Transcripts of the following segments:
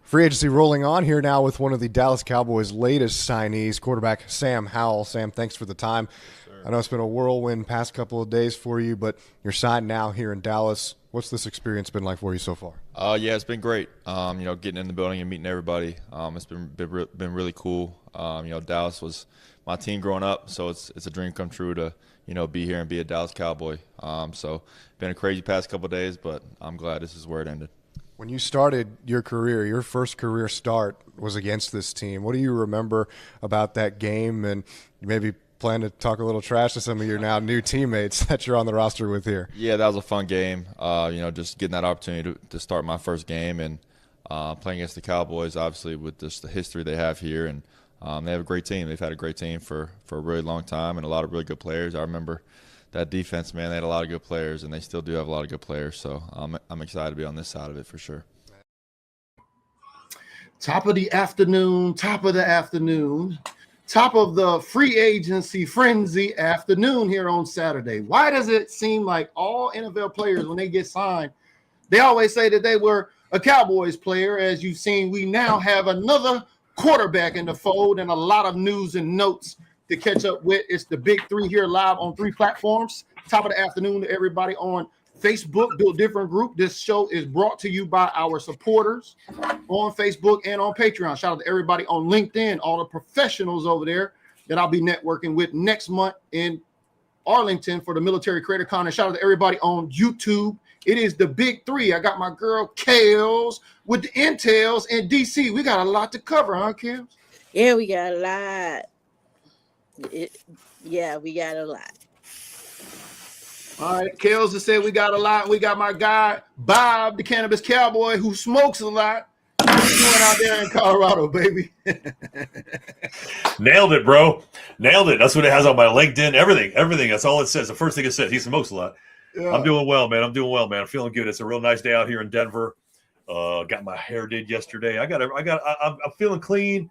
Free agency rolling on here now with one of the Dallas Cowboys' latest signees, quarterback Sam Howell. Sam, thanks for the time. Yes, I know it's been a whirlwind past couple of days for you, but you're signed now here in Dallas. What's this experience been like for you so far? Yeah, it's been great. Getting in the building and meeting everybody. It's been really cool. Dallas was my team growing up, so it's a dream come true to be here and be a Dallas Cowboy. So been a crazy past couple of days, but I'm glad this is where it ended. When you started your career, your first career start was against this team. What do you remember about that game? And you maybe plan to talk a little trash to some of your now new teammates that you're on the roster with here. Yeah, that was a fun game. Just getting that opportunity to start my first game and playing against the Cowboys, obviously with just the history they have here. And they have a great team. They've had a great team for a really long time and a lot of really good players. I remember that defense, man, they had a lot of good players, and they still do have a lot of good players. So I'm excited to be on this side of it for sure. Top of the afternoon, top of the free agency frenzy afternoon here on Saturday. Why does it seem like all NFL players, when they get signed, they always say that they were a Cowboys player? As you've seen, we now have another quarterback in the fold and a lot of news and notes to catch up with. It's the Big Three here live on 3 platforms. Top of the afternoon to everybody on Facebook, Built Different Group. This show is brought to you by our supporters on Facebook and on Patreon. Shout out to everybody on LinkedIn, all the professionals over there that I'll be networking with next month in Arlington for the Military Creator Con. And shout out to everybody on YouTube. It is the Big Three. I got my girl KELZ with the INTELZ in DC. We got a lot to cover, huh, KELZ? Yeah, we got a lot. We got a lot. All right, KELZ has said we got a lot. We got my guy, Bob, the Cannabis Cowboy, who smokes a lot. What's going out there in Colorado, baby? Nailed it, bro. Nailed it. That's what it has on my LinkedIn. Everything. That's all it says. The first thing it says, he smokes a lot. Yeah. I'm doing well, man. I'm feeling good. It's a real nice day out here in Denver. Got my hair did yesterday. I'm feeling clean.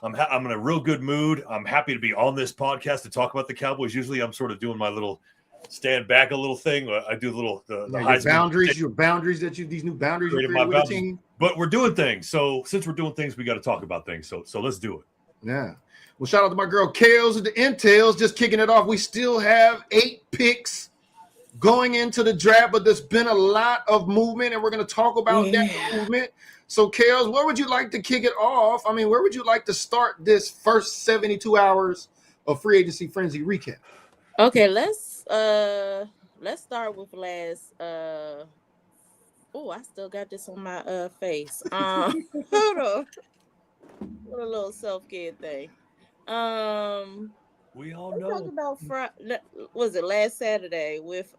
I'm in a real good mood. I'm happy to be on this podcast to talk about the Cowboys. Usually I'm sort of doing my little stand back a little thing. I do the boundaries, these new boundaries you created with the team. But we're doing things. So since we're doing things, we got to talk about things. So let's do it. Yeah. Well, shout out to my girl KELZ at the INTELZ, just kicking it off. We still have 8 picks going into the draft, but there's been a lot of movement, and we're going to talk about that movement. So, KELZ, where would you like to kick it off? I mean, where would you like to start this first 72 hours of free agency frenzy recap? Okay, let's start with last. I still got this on my face. Hold on. What a little self-care thing. We all know. Talk about was it last Saturday with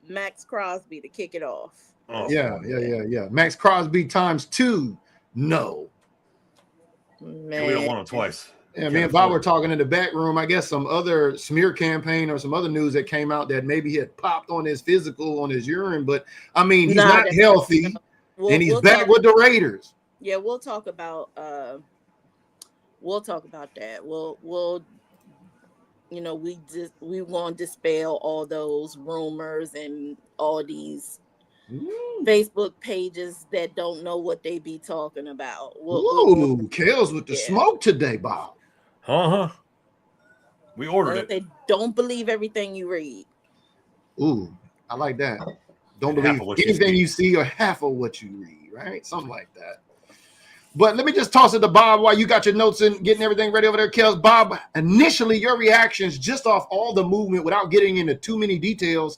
Max Crosby to kick it off? Oh, yeah. Max Crosby times 2. No. Man. We don't want him twice. Yeah, me and Bob were talking in the back room. I guess some other smear campaign or some other news that came out that maybe he had popped on his physical, on his urine. But, I mean, he's not healthy, and he's back with the Raiders. Yeah, we'll talk about that. We'll we want to dispel all those rumors and all these Facebook pages that don't know what they be talking about. KELZ with the smoke today, Bob. We ordered it. They don't believe everything you read. Ooh, I like that. Don't believe anything you see or half of what you read, right? Something like that. But let me just toss it to Bob while you got your notes and getting everything ready over there, KELZ. Bob, initially your reactions just off all the movement without getting into too many details.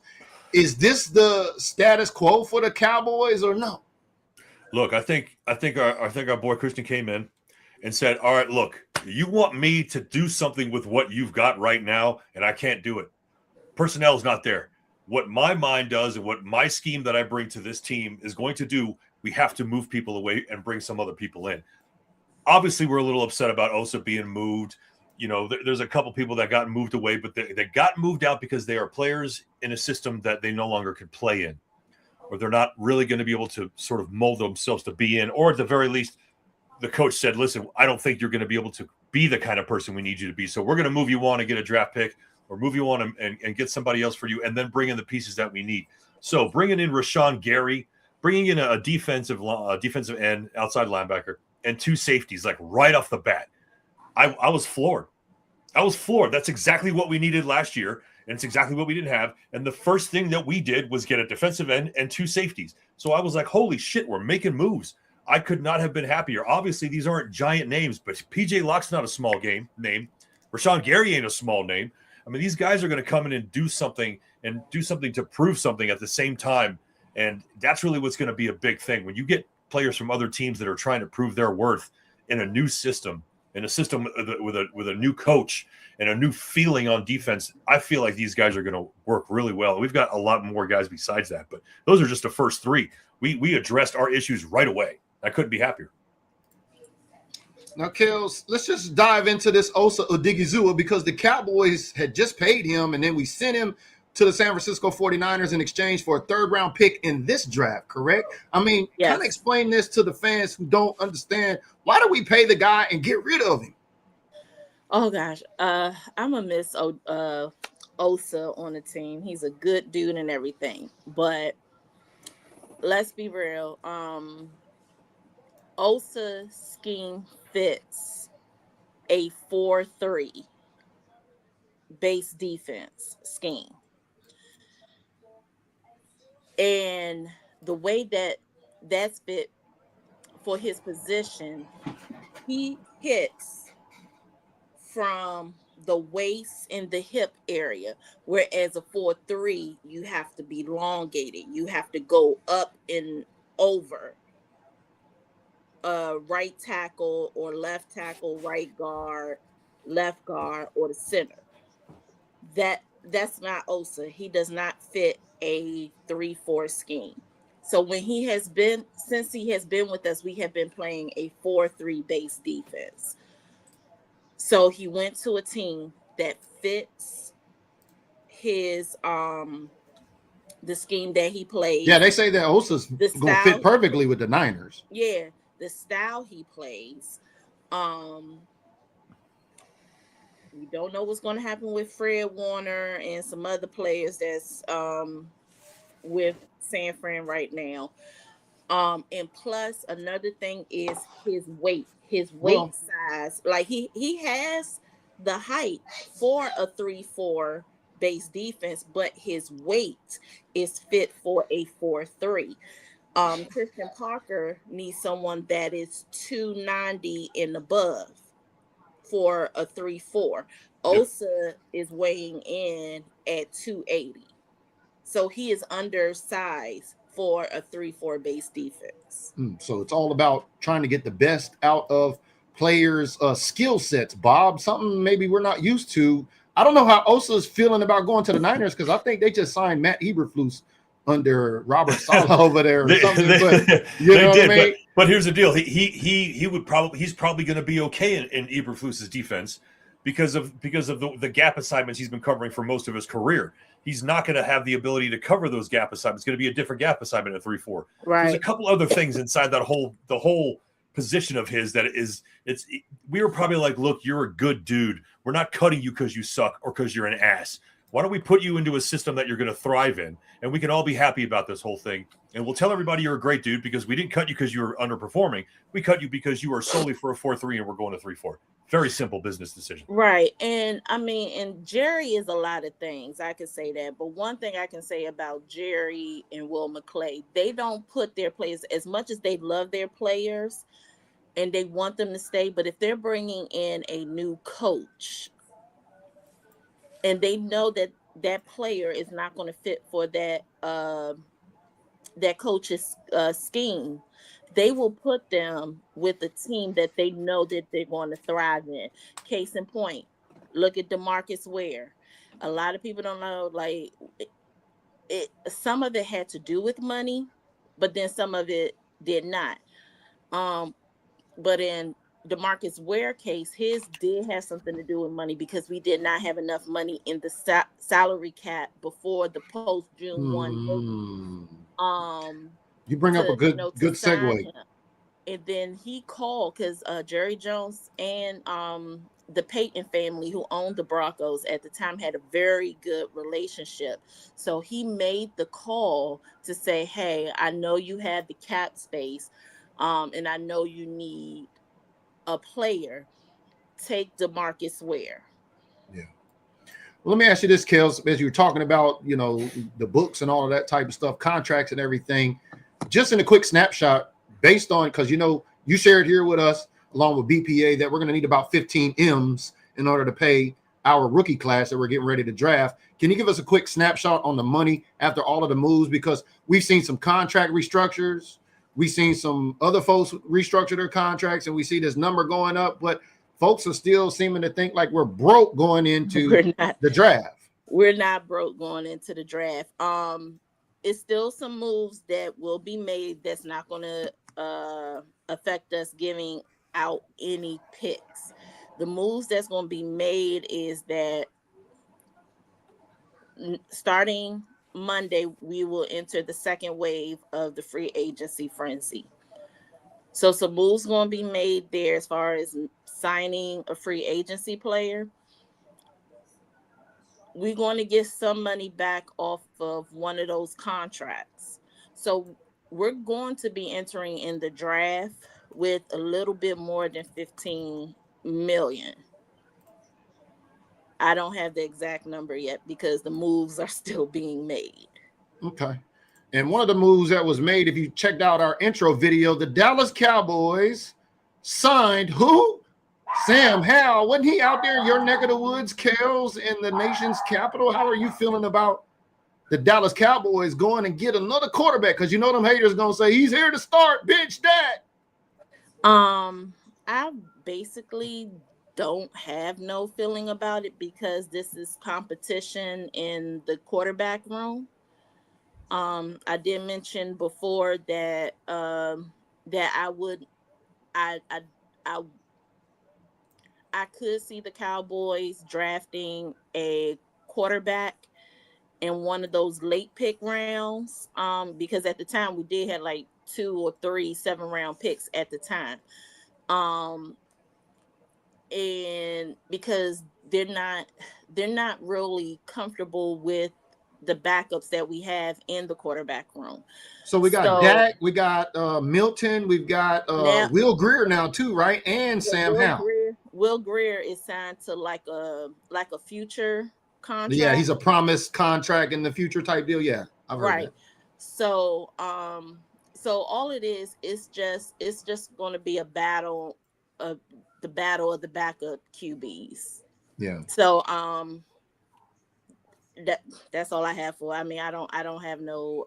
Is this the status quo for the Cowboys or no? Look, I think our boy Christian came in and said, all right, look, you want me to do something with what you've got right now, and I can't do it. Personnel is not there. What my mind does and what my scheme that I bring to this team is going to do, we have to move people away and bring some other people in. Obviously, we're a little upset about Osa being moved. There's a couple people that got moved away, but they got moved out because they are players in a system that they no longer could play in, or they're not really going to be able to sort of mold themselves to be in, or at the very least, the coach said, listen, I don't think you're going to be able to be the kind of person we need you to be. So we're going to move you on and get a draft pick, or move you on and get somebody else for you, and then bring in the pieces that we need. So bringing in Rashawn Gary, bringing in a defensive end, outside linebacker, and 2 safeties, like right off the bat. I was floored. I was floored. That's exactly what we needed last year, and it's exactly what we didn't have. And the first thing that we did was get a defensive end and 2 safeties. So I was like, holy shit, we're making moves. I could not have been happier. Obviously, these aren't giant names, but PJ Locke's not a small name. Rashawn Gary ain't a small name. I mean, these guys are going to come in and do something to prove something at the same time. And that's really what's going to be a big thing. When you get players from other teams that are trying to prove their worth in a new system, with a new coach and a new feeling on defense, I feel like these guys are going to work really well. We've got a lot more guys besides that, but those are just the first 3. We addressed our issues right away. I couldn't be happier. Now, KELZ, let's just dive into this Osa Odigizua, because the Cowboys had just paid him, and then we sent him to the San Francisco 49ers in exchange for a 3rd-round pick in this draft, correct? I mean, Yes. kind of explain this to the fans who don't understand. Why do we pay the guy and get rid of him? Oh gosh, I'm gonna miss Osa on the team. He's a good dude and everything, but let's be real. Osa's scheme fits a 4-3 base defense scheme, and the way that's fit for his position, he hits from the waist and the hip area, whereas a 4-3, you have to be elongated. You have to go up and over right tackle or left tackle, right guard, left guard, or the center. That's not Osa. He does not fit a 3-4 scheme. So since he has been with us, we have been playing a 4-3 base defense. So he went to a team that fits his the scheme that he plays. Yeah, they say that Osa's going to fit perfectly with the Niners. Yeah, the style he plays. We don't know what's going to happen with Fred Warner and some other players that's with San Fran right now. And plus another thing is his weight. Size. Like he has the height for a 3-4 base defense, but his weight is fit for a 4-3. Christian Parker needs someone that is 290 and above for a 3-4. Osa is weighing in at 280. So he is undersized for a 3-4 base defense. So it's all about trying to get the best out of players' skill sets, Bob. Something maybe we're not used to. I don't know how Osa's feeling about going to the Niners, because I think they just signed Matt Eberflus under Robert Saleh over there or something. But you know what I mean? But here's the deal. He's probably going to be okay in Eberflus's defense because of the gap assignments he's been covering for most of his career. He's not going to have the ability to cover those gap assignments. It's going to be a different gap assignment at 3-4. Right. There's a couple other things inside the whole position of his we were probably like, look, you're a good dude. We're not cutting you because you suck or because you're an ass. Why don't we put you into a system that you're going to thrive in, and we can all be happy about this whole thing. And we'll tell everybody you're a great dude because we didn't cut you because you were underperforming. We cut you because you are solely for a 4-3 and we're going to 3-4. Very simple business decision. Right. And I mean, and Jerry is a lot of things. I can say that. But one thing I can say about Jerry and Will McClay, they don't put their players, as much as they love their players and they want them to stay. But if they're bringing in a new coach and they know that that player is not going to fit for that coach's scheme, they will put them with a team that they know that they're going to thrive in. Case in point, look at DeMarcus Ware. A lot of people don't know, like, some of it had to do with money, but then some of it did not. But in DeMarcus Ware case, his did have something to do with money because we did not have enough money in the salary cap before the post June 1 date. You bring up a good segue. And then he called because Jerry Jones and the Payton family, who owned the Broncos at the time, had a very good relationship. So he made the call to say, hey, I know you have the cap space. and I know you need a player. Take DeMarcus Ware. Yeah. Well, let me ask you this, KELZ, as you're talking about, you know, the books and all of that type of stuff, contracts and everything, just in a quick snapshot, based on, because, you know, you shared here with us, along with BPA, that we're going to need about 15 M's in order to pay our rookie class that we're getting ready to draft. Can you give us a quick snapshot on the money after all of the moves? Because we've seen some contract restructures. We've seen some other folks restructure their contracts, and we see this number going up, but folks are still seeming to think like we're broke going into the draft. We're not broke going into the draft. It's still some moves that will be made that's not going to affect us giving out any picks. The moves that's going to be made is that starting Monday, we will enter the second wave of the free agency frenzy. So some moves going to be made there as far as signing a free agency player. We're going to get some money back off of one of those contracts. So we're going to be entering in the draft with a little bit more than 15 million. I don't have the exact number yet because the moves are still being made. Okay. And one of the moves that was made, if you checked out our intro video, the Dallas Cowboys signed who? Sam Howell. Wasn't he out there in your neck of the woods, KELZ, in the nation's capital? How are you feeling about the Dallas Cowboys going and get another quarterback? Because you know them haters going to say, he's here to start, bitch, that. I basically don't have no feeling about it because this is competition in the quarterback room. I did mention before that that I could see the Cowboys drafting a quarterback in one of those late pick rounds. Because at the time we did have like 2 or 3 7-round picks at the time. And because they're not really comfortable with the backups that we have in the quarterback room. So we got Dak, we got Milton, we've got Will Grier now too, right? And Sam Howell. Will Grier is signed to like a future contract. Yeah, he's a promised contract in the future type deal. Yeah, I've heard that. So so all it is just going to be a battle of the backup QBs. Yeah. So that's all I have for. I mean, I don't have no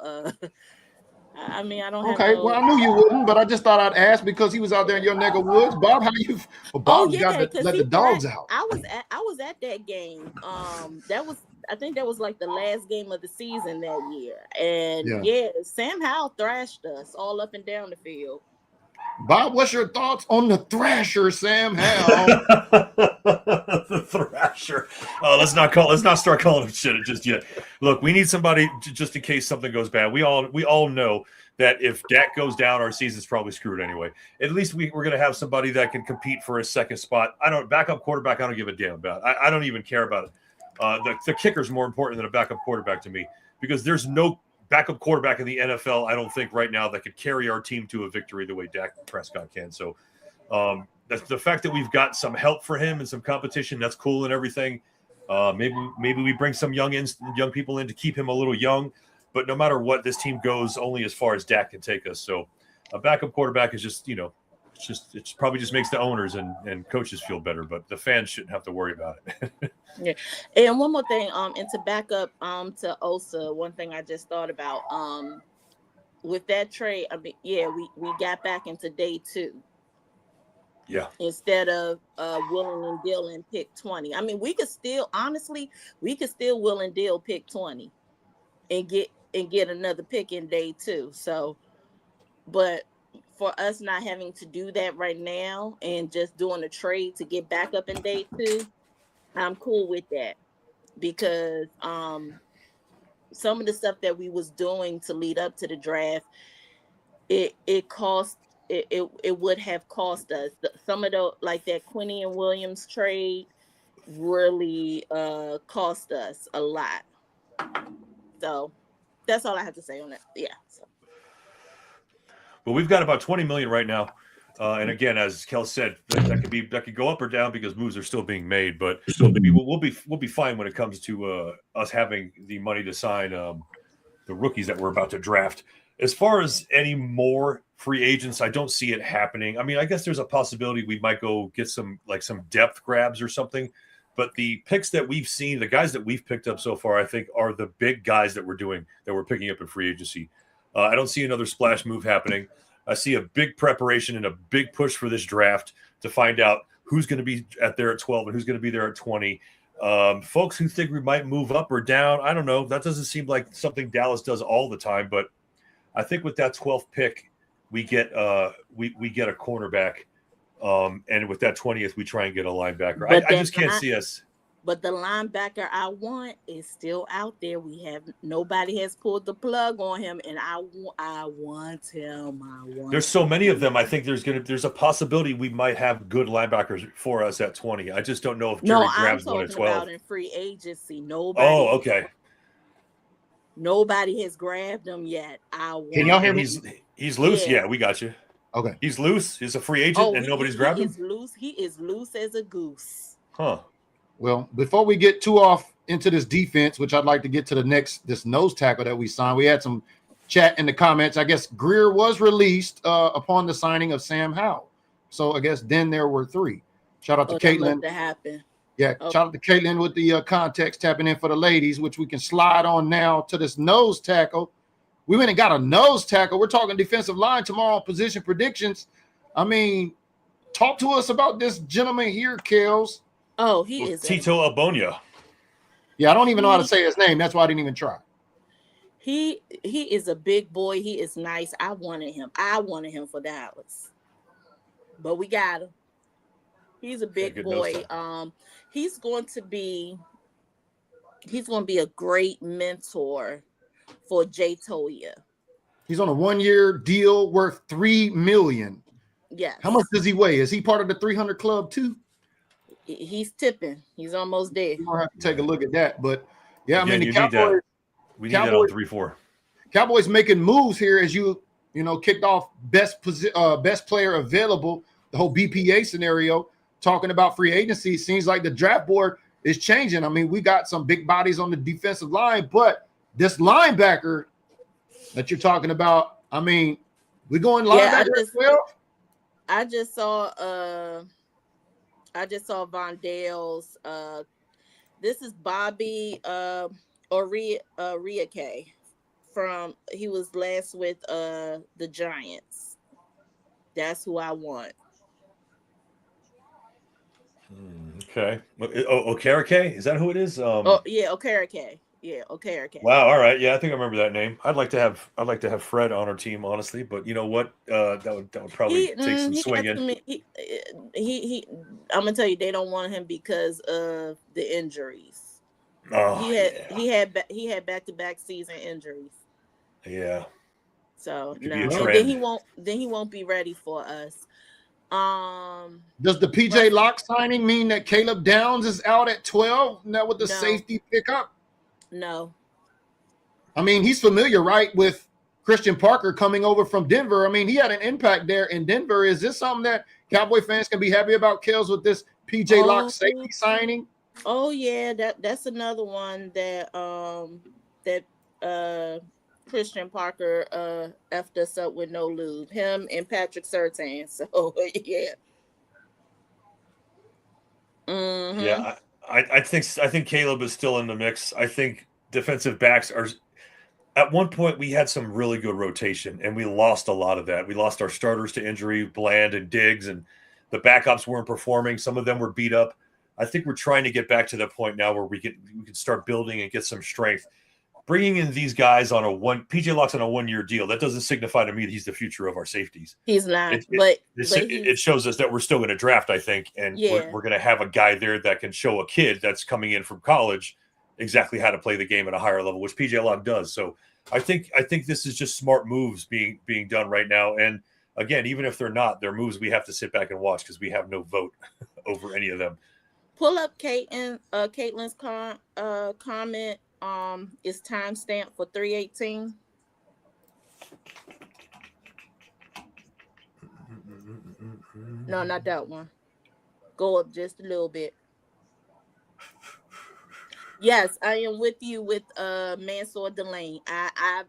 I mean, I don't have no... Well, I knew you wouldn't, but I just thought I'd ask because he was out there in your neck of woods. Bob, how you? Well, Bob's got to let the dogs out. I was at that game. I think that was like the last game of the season that year. And Sam Howell thrashed us all up and down the field. Bob, what's your thoughts on the thrasher, Sam Howell? The thrasher. Let's not start calling him shit just yet. Look, we need somebody just in case something goes bad. We all know that if Dak goes down, our season's probably screwed anyway. At least we're going to have somebody that can compete for a second spot. Backup quarterback, I don't give a damn about. I don't even care about it. The kicker's more important than a backup quarterback to me because there's no backup quarterback in the NFL, I don't think right now that could carry our team to a victory the way Dak Prescott can. So that's the fact that we've got some help for him and some competition. That's cool and everything. Maybe we bring some young people in to keep him a little young. But no matter what, this team goes only as far as Dak can take us. So a backup quarterback is just, it probably just makes the owners and coaches feel better, but the fans shouldn't have to worry about it. Yeah. And one more thing, and to back up to Osa, one thing I just thought about, with that trade, I mean, we got back into day 2. Yeah. Instead of willing and dealing pick 20. I mean, we could still will and deal pick 20 and get another pick in day 2. So, but for us not having to do that right now and just doing a trade to get back up in day 2, I'm cool with that because some of the stuff that we was doing to lead up to the draft, it would have cost us. Some of the, like that Quinny and Williams trade really cost us a lot. So that's all I have to say on that. Yeah. So. But we've got about 20 million right now. And again, as Kel said, that could go up or down because moves are still being made. But we'll be fine when it comes to us having the money to sign the rookies that we're about to draft. As far as any more free agents, I don't see it happening. I mean, I guess there's a possibility we might go get some depth grabs or something. But the picks that we've seen, the guys that we've picked up so far, I think are the big guys that we're picking up in free agency. I don't see another splash move happening. I see a big preparation and a big push for this draft to find out who's going to be there at 12 and who's going to be there at 20. Folks who think we might move up or down, I don't know. That doesn't seem like something Dallas does all the time, but I think with that 12th pick, we get we get a cornerback, and with that 20th, we try and get a linebacker. I just can't see us. But the linebacker I want is still out there. Nobody has pulled the plug on him, and I want him. There's so many of them. I think there's a possibility we might have good linebackers for us at 20. I just don't know if Jerry grabs one at 12. I'm talking about in free agency. Nobody. Oh, okay. Nobody has grabbed him yet. Can y'all hear me? He's loose. Yeah, we got you. Okay. He's loose. He's a free agent, and nobody's grabbed him. He is loose as a goose. Huh. Well, before we get too off into this defense, which I'd like to get to this nose tackle that we signed, we had some chat in the comments. I guess Greer was released upon the signing of Sam Howell. So I guess then there were 3. Shout out to Caitlin. That happened. Yeah, shout out to Caitlin with the context tapping in for the ladies, which we can slide on now to this nose tackle. We went and got a nose tackle. We're talking defensive line tomorrow, position predictions. I mean, talk to us about this gentleman here, KELZ. Oh, he is Tito Abonia. Yeah, I don't even know how to say his name. That's why I didn't even try. He is a big boy. He is nice. I wanted him for Dallas, but we got him. He's a big boy. He's going to be a great mentor for Jay Toya. He's on a 1-year deal worth $3 million. Yes. How much does he weigh? Is he part of the 300 club too? He's tipping. He's almost there. We'll have to take a look at that. But yeah, I mean, the Cowboys. We need that on 3-4. Cowboys making moves here as you kicked off best player available. The whole BPA scenario, talking about free agency, seems like the draft board is changing. I mean, we got some big bodies on the defensive line, but this linebacker that you're talking about, I mean, we going linebacker as well. I just saw Vondale's. This is Bobby Oriake he was last with the Giants. That's who I want. Okay. Okereke? Is that who it is? Okereke. Yeah, Okereke. Wow. All right. Yeah, I think I remember that name. I'd like to have Fred on our team, honestly. But you know what? That would probably take some swinging. I'm gonna tell you, they don't want him because of the injuries. Oh, he had back-to-back season injuries. Yeah. So no, and then he won't be ready for us. Does the PJ Locke signing mean that Caleb Downs is out at 12 now with the safety pickup? No. I mean, he's familiar, right, with Christian Parker coming over from Denver. I mean, he had an impact there in Denver. Is this something that Cowboy fans can be happy about, KELZ, with this PJ Locke safety signing? Oh yeah, that's another one that Christian Parker effed us up with no lube. Him and Patrick Surtain. So yeah. Mm-hmm. Yeah, I think Caleb is still in the mix. I think defensive backs are. At one point, we had some really good rotation, and we lost a lot of that. We lost our starters to injury, Bland and Diggs, and the backups weren't performing. Some of them were beat up. I think we're trying to get back to the point now where we can start building and get some strength. Bringing in these guys on PJ Locke's on a 1-year deal, that doesn't signify to me that he's the future of our safeties. He's not, it shows us that we're still going to draft, I think, and we're going to have a guy there that can show a kid that's coming in from college exactly how to play the game at a higher level, which PJ Locke does. So I think this is just smart moves being done right now. And again, even if they're not, they're moves we have to sit back and watch because we have no vote over any of them. Pull up Caitlin's comment. Is timestamp for 318. No, not that one. Go up just a little bit. Yes, I am with you with Mansour Delane. I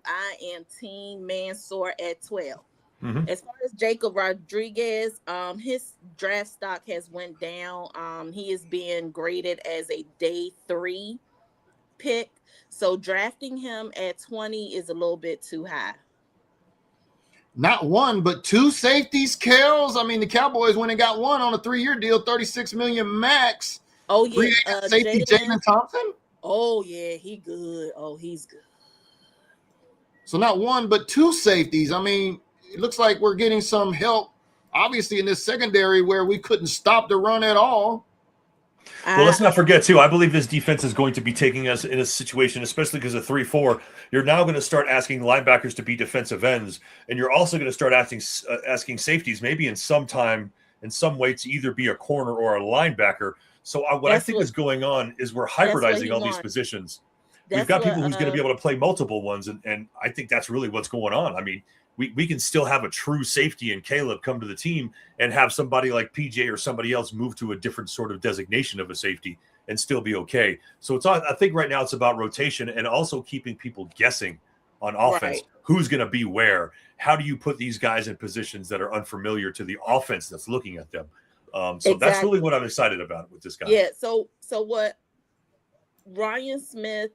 am team Mansour at 12. Mm-hmm. As far as Jacob Rodriguez, his draft stock has went down. He is being graded as a day 3 pick. So drafting him at 20 is a little bit too high. Not one, but 2 safeties, KELZ. I mean, the Cowboys went and got one on a 3-year deal, $36 million max. Oh yeah, Safety Jalen Thompson. Oh yeah, he good. Oh, he's good. So not one, but 2 safeties. I mean, it looks like we're getting some help, obviously, in this secondary where we couldn't stop the run at all. Well, let's not forget, too, I believe this defense is going to be taking us in a situation, especially because of 3-4. You're now going to start asking linebackers to be defensive ends, and you're also going to start asking safeties, maybe in some way, to either be a corner or a linebacker. So I think is going on is we're hybridizing all these positions. We've got people who's going to be able to play multiple ones, and I think that's really what's going on. I mean, we can still have a true safety in Caleb come to the team and have somebody like PJ or somebody else move to a different sort of designation of a safety and still be okay. So I think right now it's about rotation and also keeping people guessing on offense. Right. Who's going to be where? How do you put these guys in positions that are unfamiliar to the offense that's looking at them? So that's really what I'm excited about with this guy. Yeah. So what Ryan Smith,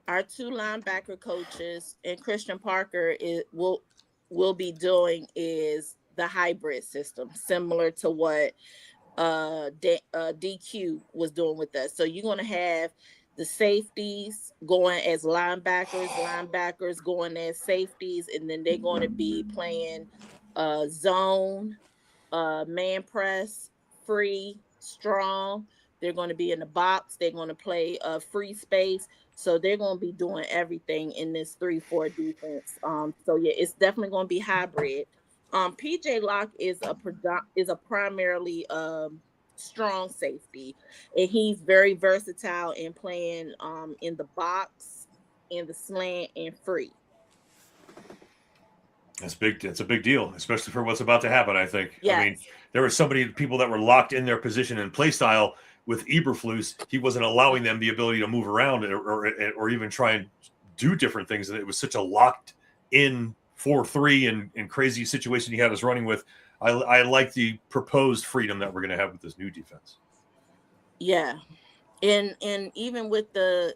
our 2 linebacker coaches, and Christian Parker will be doing is the hybrid system, similar to what DQ was doing with us. So you're going to have the safeties going as linebackers going as safeties, and then they're going to be playing zone, man press, free, strong. They're going to be in the box. They're going to play free space. So they're going to be doing everything in this 3-4 defense. So yeah, it's definitely going to be hybrid. PJ Locke is a primarily strong safety, and he's very versatile in playing in the box, in the slant, and free. That's big. That's a big deal, especially for what's about to happen. I think. Yes. I mean, there were so many people that were locked in their position and play style. With Eberflus, he wasn't allowing them the ability to move around or even try and do different things. And it was such a locked in 4-3 and crazy situation he had us running with. I like the proposed freedom that we're going to have with this new defense. Yeah, and even with the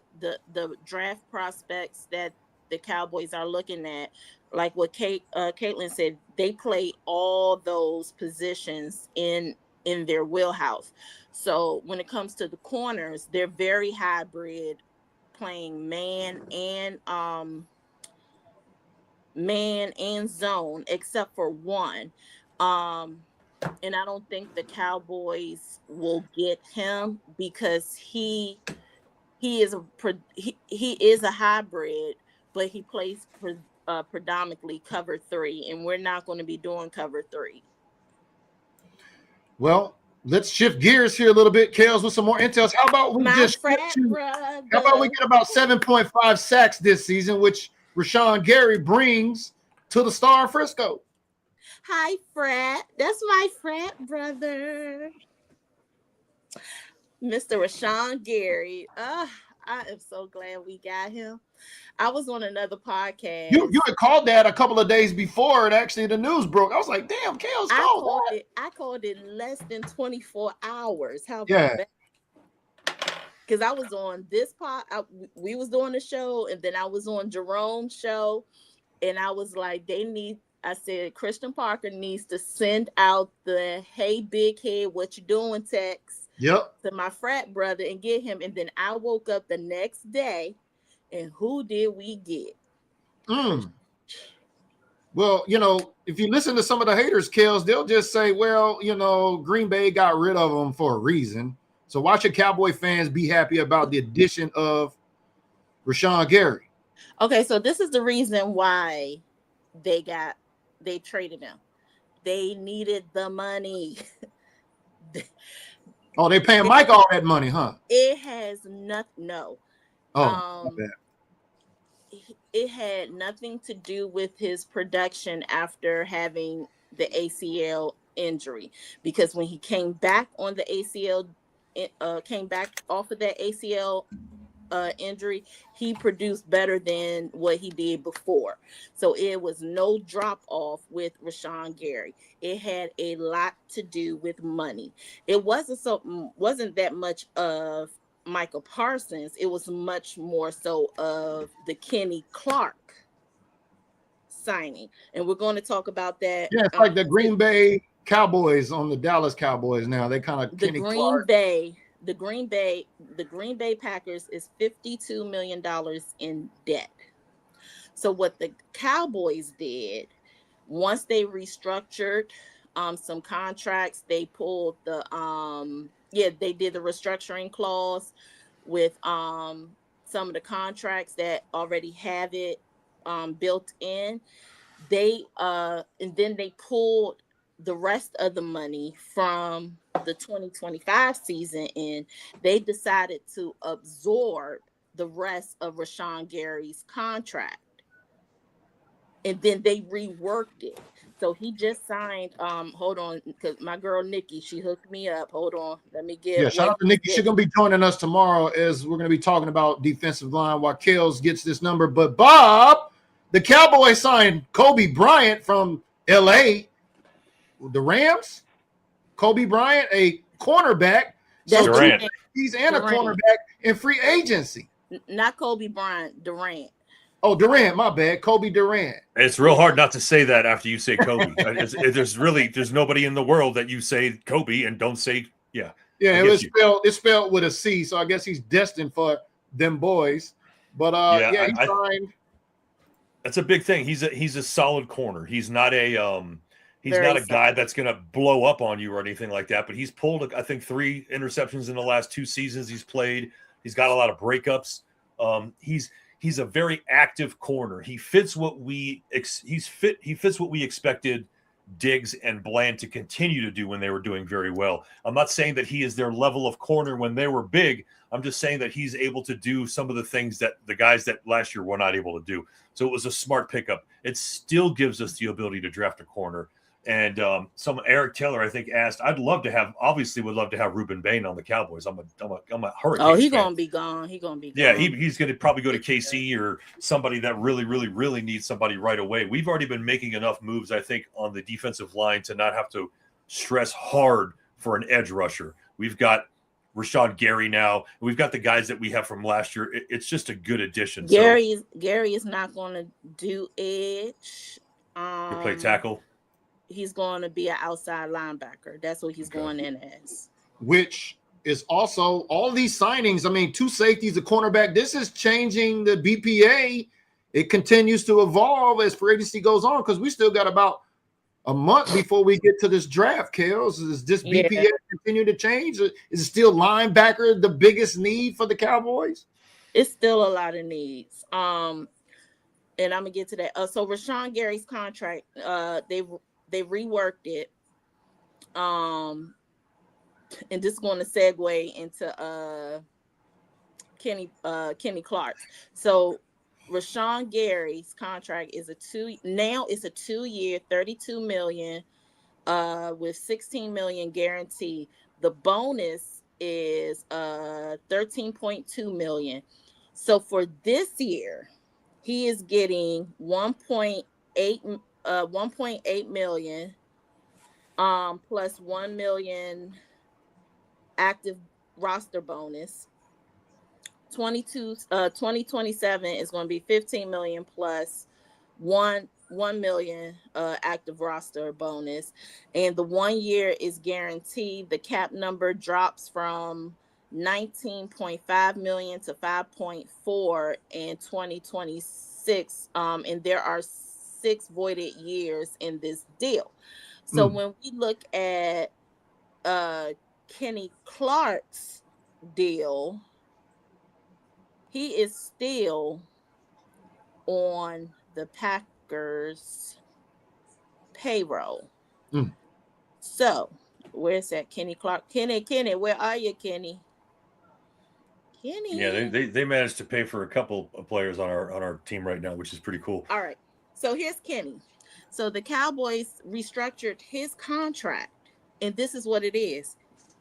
draft prospects that the Cowboys are looking at, like what Caitlin said, they play all those positions in their wheelhouse. So when it comes to the corners, they're very hybrid, playing man and zone, except for one. And I don't think the Cowboys will get him because he is a hybrid, but he plays predominantly cover 3, and we're not going to be doing cover 3. Well, let's shift gears here a little bit, KELZ, with some more intels. How about we get about 7.5 sacks this season, which Rashawn Gary brings to the Star Frisco? Hi, Fred. That's my frat brother, Mr. Rashawn Gary. I am so glad we got him. I was on another podcast. You had called that a couple of days before, and actually the news broke. I was like, damn, KELZ called that. I called it less than 24 hours. How about that? Because I was on this we was doing the show, and then I was on Jerome's show, and I was like, I said, Christian Parker needs to send out the "Hey Big Head, what you doing?" text to my frat brother and get him. And then I woke up the next day, and who did we get? Well, if you listen to some of the haters, KELZ, they'll just say, well, Green Bay got rid of them for a reason. So why should Cowboy fans be happy about the addition of Rashawn Gary? Okay, so this is the reason why they traded him. They needed the money. Oh, they paying Mike all that money, huh? It has nothing. No. Oh, my bad. It had nothing to do with his production after having the ACL injury, because when he came back on the ACL, came back off of that ACL injury, he produced better than what he did before. So it was no drop off with Rashawn Gary. It had a lot to do with money. It wasn't that much of Michael Parsons. It was much more so of the Kenny Clark signing, and we're going to talk about that. Yeah, it's like the Green Bay Cowboys on the Dallas Cowboys now. They kind of Kenny Clark. The Green Bay Packers is $52 million in debt. So what the Cowboys did, once they restructured some contracts, they pulled the they did the restructuring clause with some of the contracts that already have it built in. And then they pulled the rest of the money from the 2025 season, and they decided to absorb the rest of Rashawn Gary's contract. And then they reworked it. So he just signed, hold on, because my girl Nikki, she hooked me up. Hold on, let me get. Yeah, shout out to Nikki. She's gonna be joining us tomorrow as we're gonna be talking about defensive line while KELZ gets this number. But Bob, the Cowboys signed Kobe Bryant from LA, the Rams. Kobe Bryant, a cornerback. That's Durant. He's a cornerback in free agency. Not Kobe Bryant, Durant. Oh, Durant, my bad. Kobe Durant. It's real hard not to say that after you say Kobe. There's nobody in the world that you say Kobe and don't say, yeah. Yeah, it's spelled with a C, so I guess he's destined for them boys. But he signed. That's a big thing. He's a solid corner. He's not a guy that's going to blow up on you or anything like that. But he's pulled, I think, 3 interceptions in the last 2 seasons he's played. He's got a lot of breakups. He's a very active corner. He fits what we expected Diggs and Bland to continue to do when they were doing very well. I'm not saying that he is their level of corner when they were big. I'm just saying that he's able to do some of the things that the guys that last year were not able to do. So it was a smart pickup. It still gives us the ability to draft a corner. And Eric Taylor, I think, asked, would love to have Ruben Bain on the Cowboys. I'm a Hurricanes Oh, he's fan. gonna be gone. Yeah, he's going to probably go to KC or somebody that really, really, really needs somebody right away. We've already been making enough moves, I think, on the defensive line to not have to stress hard for an edge rusher. We've got Rashawn Gary now. We've got the guys that we have from last year. It's just a good addition. Gary is not going to do edge. To play tackle. He's going to be an outside linebacker. That's what he's going in as. Which is also all these signings. I mean, 2 safeties, a cornerback. This is changing the BPA. It continues to evolve as free agency goes on because we still got about a month before we get to this draft, KELZ. Does this BPA continue to change? Is it still linebacker the biggest need for the Cowboys? It's still a lot of needs. And I'm going to get to that. So Rashawn Gary's contract, they reworked it. And this is going to segue into Kenny Clark. So Rashawn Gary's contract is a 2-year, $32 million with $16 million guaranteed. The bonus is $13.2 million. So for this year, he is getting 1.8 million plus 1 million active roster bonus. 2027 is going to be 15 million plus 1 million active roster bonus, and the 1 year is guaranteed. The cap number drops from 19.5 million to 5.4 in 2026, and there are 6 voided years in this deal. So when we look at Kenny Clark's deal, he is still on the Packers payroll. So where's that Kenny Clark? Kenny, where are you, Kenny? Yeah, they managed to pay for a couple of players on our team right now, which is pretty cool. All right. So here's Kenny. So the Cowboys restructured his contract, and this is what it is.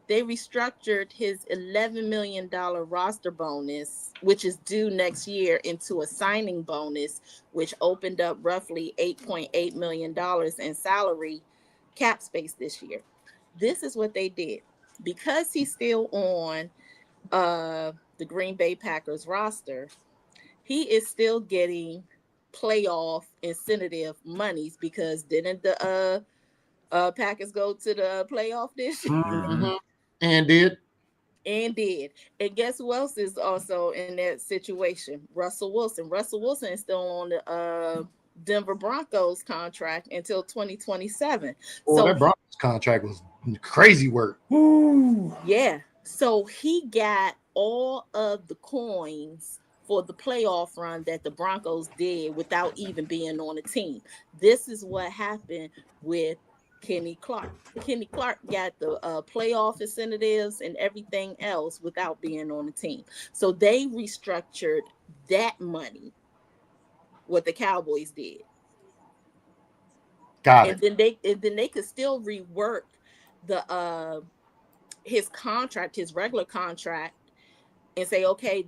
They restructured his $11 million roster bonus, which is due next year, into a signing bonus, which opened up roughly $8.8 million in salary cap space this year. This is what they did. Because he's still on the Green Bay Packers roster, he is still getting playoff incentive monies, because didn't the Packers go to the playoff this year? Mm-hmm. And did. And did. And guess who else is also in that situation? Russell Wilson. Russell Wilson is still on the Denver Broncos contract until 2027. Oh, So that Broncos contract was crazy work. Woo. yeah. So he got all of the coins for the playoff run that the Broncos did without even being on the team. This is what happened with Kenny Clark. Kenny Clark got the playoff incentives and everything else without being on the team. So they restructured that money, what the Cowboys did. Got And it. then they could still rework the his contract, his regular contract, and say, okay,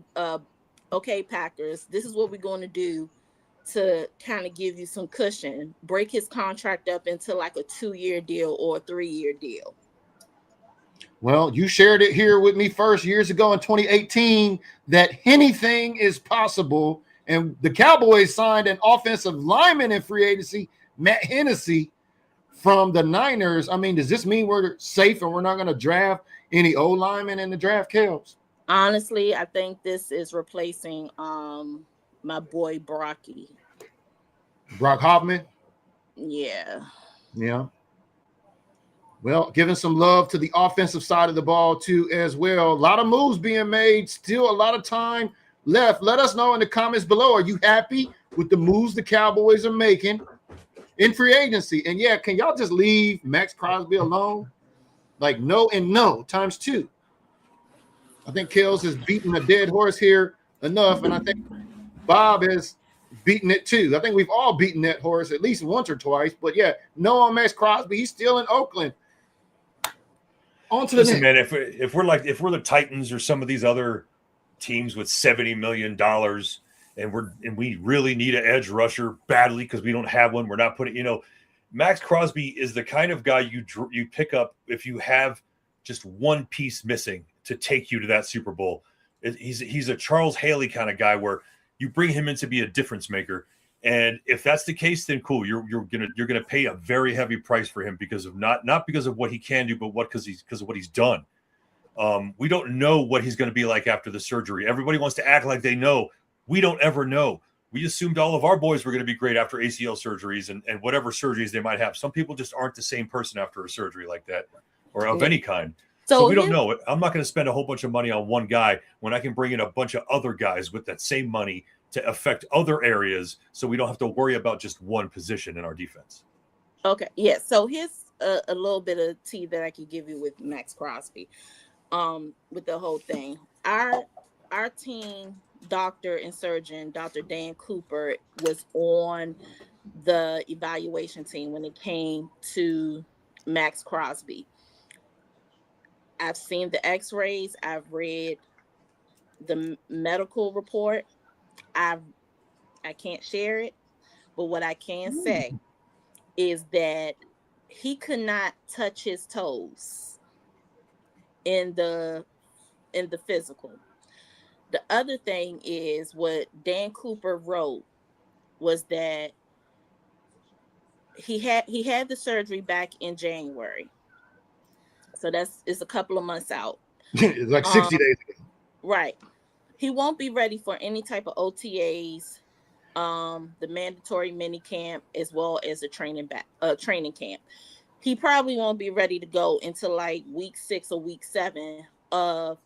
Packers, this is what we're going to do to kind of give you some cushion. Break his contract up into like a 2-year deal or a 3-year deal. Well, you shared it here with me first years ago in 2018 that anything is possible. And the Cowboys signed an offensive lineman in free agency, Matt Hennessy, from the Niners. I mean, does this mean we're safe and we're not going to draft any old linemen in the draft, KELZ? Honestly, I think this is replacing my boy Brocky. Brock Hoffman? Yeah. Yeah. Well, giving some love to the offensive side of the ball too as well. A lot of moves being made, still a lot of time left. Let us know in the comments below. Are you happy with the moves the Cowboys are making in free agency? And yeah, can y'all just leave Max Crosby alone? Like no and no times 2. I think KELZ has beaten a dead horse here enough, and I think Bob has beaten it too. I think we've all beaten that horse at least once or twice. But yeah, no on Max Crosby. He's still in Oakland. On to the Listen, next. man, if we're the Titans or some of these other teams with $70 million and we really need an edge rusher badly because we don't have one, we're not putting, Max Crosby is the kind of guy you pick up if you have just one piece missing to take you to that Super Bowl. He's a Charles Haley kind of guy where you bring him in to be a difference maker. And if that's the case, then cool. You're gonna pay a very heavy price for him because of not because of what he can do, but because of what he's done. We don't know what he's going to be like after the surgery. Everybody wants to act like they know. We don't ever know. We assumed all of our boys were going to be great after ACL surgeries and whatever surgeries they might have. Some people just aren't the same person after a surgery like that or of any kind. So we don't know. I'm not going to spend a whole bunch of money on one guy when I can bring in a bunch of other guys with that same money to affect other areas so we don't have to worry about just one position in our defense. Okay. Yeah. So here's a little bit of tea that I could give you with Max Crosby. With the whole thing. Our team doctor and surgeon, Dr. Dan Cooper, was on the evaluation team when it came to Max Crosby. I've seen the x-rays. I've read the medical report. I can't share it, but what I can say is that he could not touch his toes in the physical. The other thing is what Dan Cooper wrote was that he had the surgery back in January. So it's a couple of months out. It's like 60 days ago. Right. He won't be ready for any type of OTAs, the mandatory mini camp, as well as a training camp. He probably won't be ready to go until like week 6 or week 7 of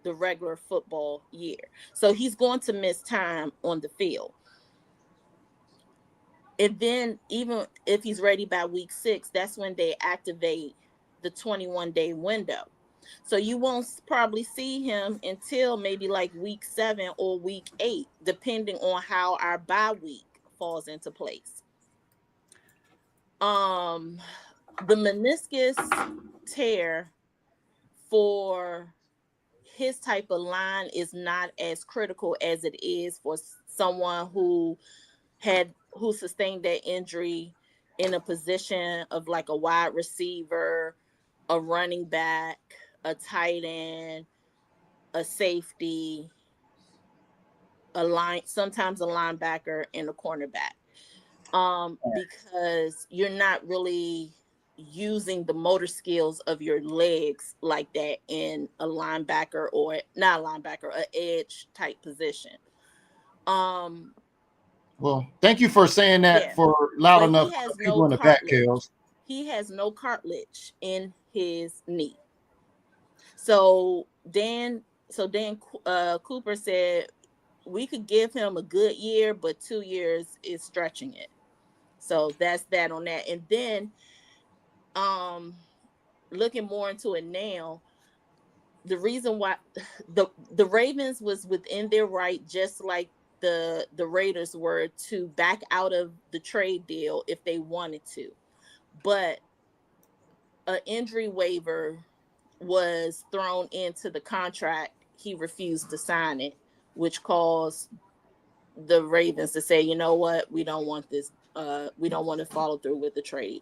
the regular football year. So he's going to miss time on the field. And then even if he's ready by week 6, that's when they activate the 21-day window. So you won't probably see him until maybe like week 7 or week 8, depending on how our bye week falls into place. The meniscus tear for his type of line is not as critical as it is for someone who sustained that injury in a position of like a wide receiver, a running back, a tight end, a safety, sometimes a linebacker, and a cornerback. Because you're not really using the motor skills of your legs like that in a linebacker, or not a linebacker, an edge type position. Well, thank you for saying that for loud But enough he has for people no in the back, cartilage. KELZ. He has no cartilage in his knee. So Dan Cooper said we could give him a good year, but 2 years is stretching it. So that's that on that. And then looking more into it now, the reason why the Ravens was within their right, just like the Raiders were, to back out of the trade deal if they wanted to. But an injury waiver was thrown into the contract. He refused to sign it, which caused the Ravens to say, you know what, we don't want this. We don't want to follow through with the trade.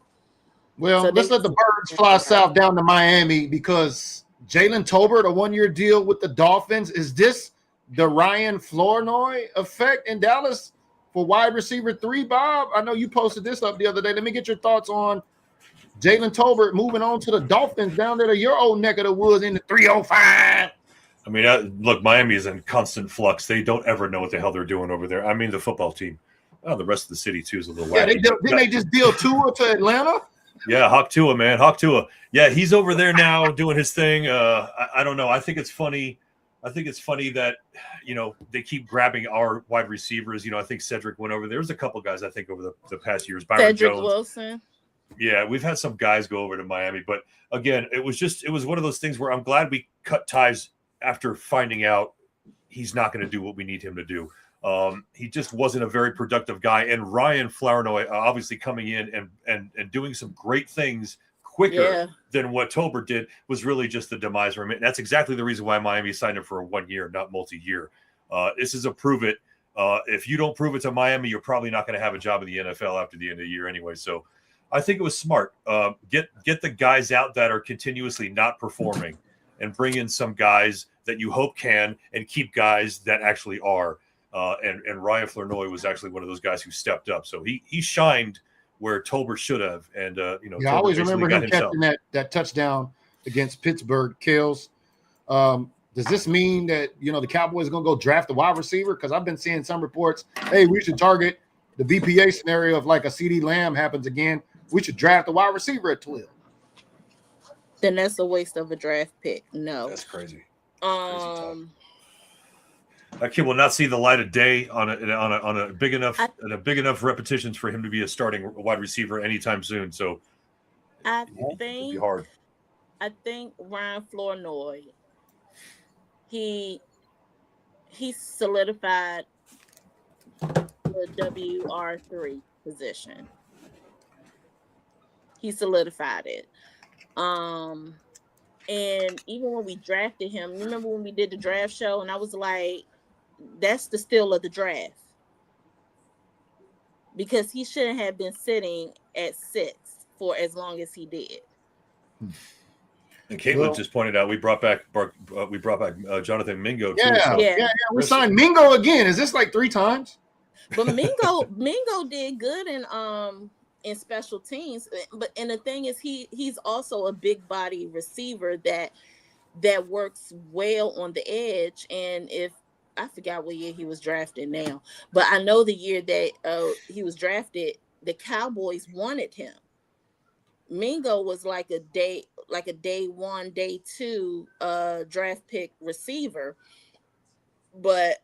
Well, let's let the birds fly south down to Miami, because Jalen Tolbert, a 1-year deal with the Dolphins. Is this the Ryan Flournoy effect in Dallas for wide receiver 3, Bob? I know you posted this up the other day. Let me get your thoughts on Jalen Tolbert moving on to the Dolphins down there to your old neck of the woods in the 305. I mean, look, Miami is in constant flux. They don't ever know what the hell they're doing over there. I mean, the football team. Oh, the rest of the city, too, is a little wacky. Didn't they just deal Tua to Atlanta? Yeah, Hawk Tua, man. Hawk Tua. Yeah, he's over there now doing his thing. I don't know. I think it's funny. That, they keep grabbing our wide receivers. I think Cedric went over there. There's a couple guys, I think, over the past years. Byron Cedric Jones. Wilson. Yeah, we've had some guys go over to Miami. But, again, it was one of those things where I'm glad we cut ties after finding out he's not going to do what we need him to do. He just wasn't a very productive guy. And Ryan Flournoy obviously coming in and doing some great things quicker than what Tolbert did was really just the demise for him. And that's exactly the reason why Miami signed him for a 1 year, not multi-year. This is a prove it. If you don't prove it to Miami, you're probably not going to have a job in the NFL after the end of the year anyway. So I think it was smart. Get the guys out that are continuously not performing and bring in some guys that you hope can, and keep guys that actually are. And Ryan Flournoy was actually one of those guys who stepped up. So he shined where Tolbert should have. And, I always remember him catching that touchdown against Pittsburgh, KELZ. Does this mean that, the Cowboys are going to go draft a wide receiver? Because I've been seeing some reports, hey, we should target the BPA scenario of like a CD Lamb happens again. We should draft a wide receiver at 12. Then that's a waste of a draft pick. No. That's crazy. That kid will not see the light of day on a big enough repetitions for him to be a starting wide receiver anytime soon. So I it'd think be hard. I think Ryan Flournoy, he solidified the WR3 position. He solidified it. And even when we drafted him, remember when we did the draft show, and I was like, that's the steal of the draft, because he shouldn't have been sitting at 6 for as long as he did. And Caitlin just pointed out we brought back Jonathan Mingo too. Yeah. We signed Mingo again. Is this like 3 times? But Mingo did good in special teams. But the thing is, he's also a big body receiver that works well on the edge. And if I forgot what year he was drafted now, but I know the year that he was drafted, the Cowboys wanted him. Mingo was like a day 1, day 2 draft pick receiver, but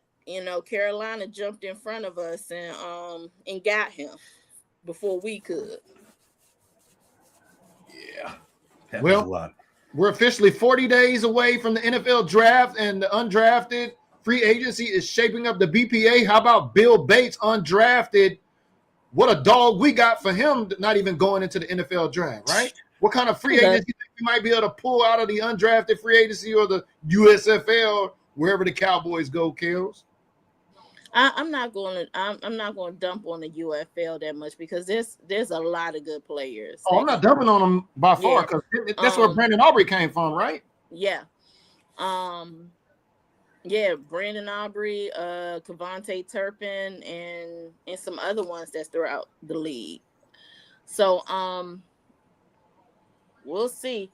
Carolina jumped in front of us and got him before we could. Yeah. Well, we're officially 40 days away from the NFL draft, and the undrafted free agency is shaping up the BPA. How about Bill Bates, undrafted, what a dog we got for him not even going into the NFL draft, right? What kind of free agents you think we might be able to pull out of the undrafted free agency or the USFL, wherever the Cowboys go, KELZ? I'm not going to dump on the UFL that much because there's a lot of good players. Oh, I'm not dumping on them by far, Yeah. because that's where Brandon Aubrey came from, right? Yeah. Yeah, Brandon Aubrey, Kevontae Turpin, and some other ones that's throughout the league. So we'll see.